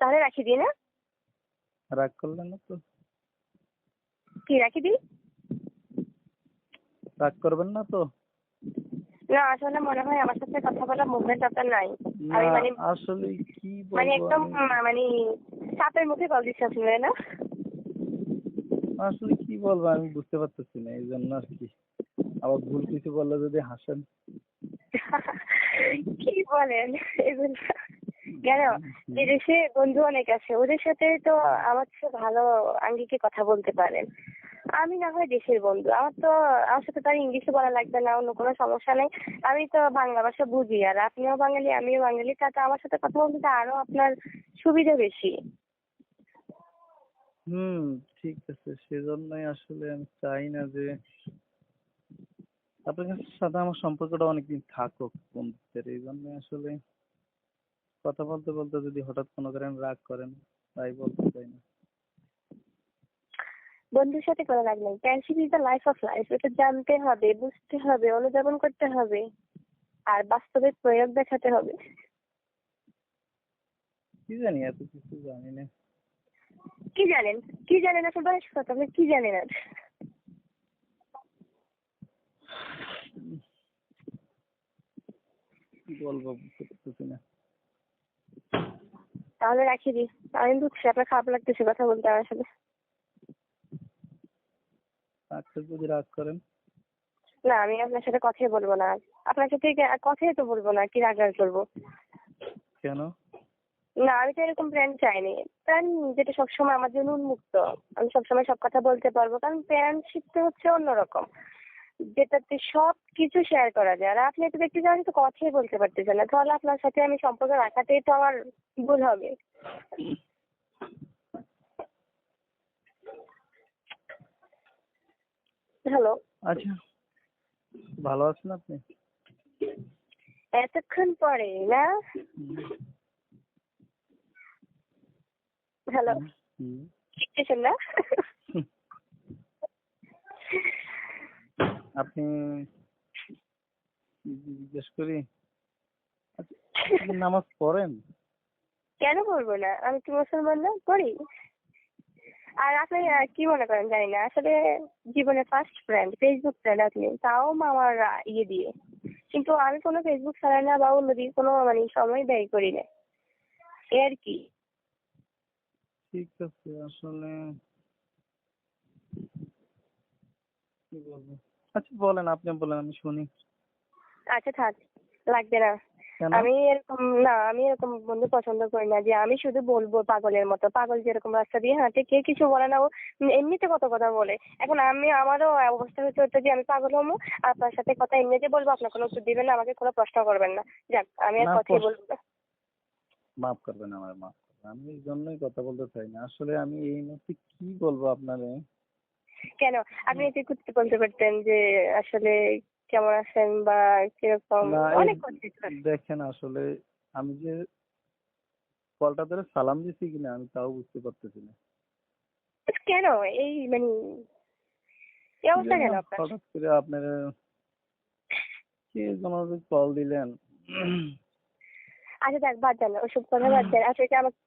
তাহলে রাখি দিই না? রাগ করলেন না তো? কি রাখি দিই? রাগ করবেন না তো? না আসলে মনে হয় আমার সাথে কথা বলার মুভমেন্ট আপনার নাই। না আমি মানে আসলে কি মানে বলবো একদম আমি, মানে চাপের মুখে কল দিচ্ছি শুনলে না? আসলে কি বলবো আমি বুঝতে পারতেছি না, এই জন্য আর কি। আবার ভুল কিছু বললে যদি হাসেন। কি বলেন এগুলো? কেন? হুম, বিদেশে বন্ধু অনেক আছে, ওদের সাথে তো আমার সাথে ভালো আঙ্গিকে কথা বলতে পারেন। আমি না হয় দেশের বন্ধু, আমার সাথে তার ইংলিশে বলা লাগবে না, অন্য কোনো সমস্যা নেই। আমি তো বাংলা ভাষা বুঝি, আর আপনিও বাঙালি আমিও বাঙালি, তাতে আমার সাথে কথা বলতে তো আরো আপনার সুবিধা বেশি। হুম, ঠিক আছে, সেজন্যই আসলে আমি চাই না যে আপনার সাথে আমার সম্পর্কটা অনেকদিন থাকুক বন্ধুত্বের, এই জন্য আসলে কথা বলতে বলতে যদি হঠাৎ কোনো করেন রাগ করেন, তাই বলতে চাই না। বন্ধুর সাথে করা লাগবে, friendship is the life of life, এটা জানতে হবে, বুঝতে হবে, অনুধাবন করতে হবে, আর বাস্তবে প্রয়োগ দেখাতে হবে। কি জানি, এত কিছু জানি না। কি জানেন? কি জানেন আসলে বয়স কত? আপনি কি জানেন আর? কি বলবো বুঝতে পারতেছি না। তাহলে রাখি দিই। আমি বুঝছি আপনার খারাপ লাগতেছে কথা বলতে আমার সাথে। আজকে যদি রাগ করেন। না আমি আপনার সাথে কথাই বলবো না আর। আপনার সাথে কথাই তো বলবো না, কি রাগ আর করবো? কেন? না আমি তো এরকম প্ল্যান চাইনি। প্ল্যান যেটা সবসময় আমার জন্য উন্মুক্ত, আমি সবসময় সব কথা বলতে পারবো, কারণ ফ্রেন্ডশিপ তো হচ্ছে অন্যরকম, যেটাতে সব কিছু শেয়ার করা যায়। আর আপনি তো দেখতে যান তো কথাই বলতে পারতেছেন না, তাহলে আপনার সাথে আমি সম্পর্ক রাখাতেই তো আমার ভুল হবে। হ্যালো? আচ্ছা, ভালো আছেন আপনি? এতক্ষণ পরে না? হুম, হ্যালো? হুম, হুম। শিখতেছেন না? আপনি জিজ্ঞেস করি, আচ্ছা, আপনি কি নামাজ পড়েন? কেন করবো না? আমি কি মুসলমান না? করি। আর আপনি কি মনে করেন জানি না, আসলে জীবনে ফার্স্ট ফ্রেন্ড ফেসবুক ফ্রেন্ড আপনি, তাও আমার ইয়ে দিয়ে। কিন্তু আমি কোনো ফেসবুক চালাই না বা অন্যদিকে কোনো মানে সময় ব্যয় করি না, এই আর কি। ঠিক আছে, আসলে কি বলবো। আচ্ছা বলেন, আপনি বলেন, আমি শুনি। আচ্ছা থাক, লাগবে না। কেন? আমি এরকম বন্ধু পছন্দ করি না যে আমি শুধু বলবো পাগলের মতো। পাগল যেরকম রাস্তা দিয়ে হাঁটে, কে কিছু বলে না, ও এমনিতে কত কথা বলে। এখন আমারও অবস্থা হচ্ছে ওটা যে আমি পাগল হবো, আপনার সাথে কথা এমনিতে বলবো, আপনার কোনো উত্তর দিবেন না, আমাকে কোনো প্রশ্ন করবেন না। যাক আমি আর না কথাই বলবো না। মাফ করবেন, আমার মাফ করবেন, আমি এই জন্যই কথা বলতে চাই না, আসলে আমি এই মুহূর্তে কি বলবো আপনারে। কেন? আপনি এতে করতে বলতে পারতেন যে আসলে কেমন আছেন বা কিরকম, না এই অনেক কথা ছিল। দেখেন, আসলে আমি যে কলটা ধরে সালাম দিছি কিনা আমি তাও বুঝতে পারতেছি না। কেন এই মানে এই কি অবস্থা জন্য কেন আপনার? হঠাৎ করে আপনারা কে যেন কল দিলেন। আচ্ছা দেখ বাদ দেন, ওসব কথা বাদ দেন। আচ্ছা এটা আমাকে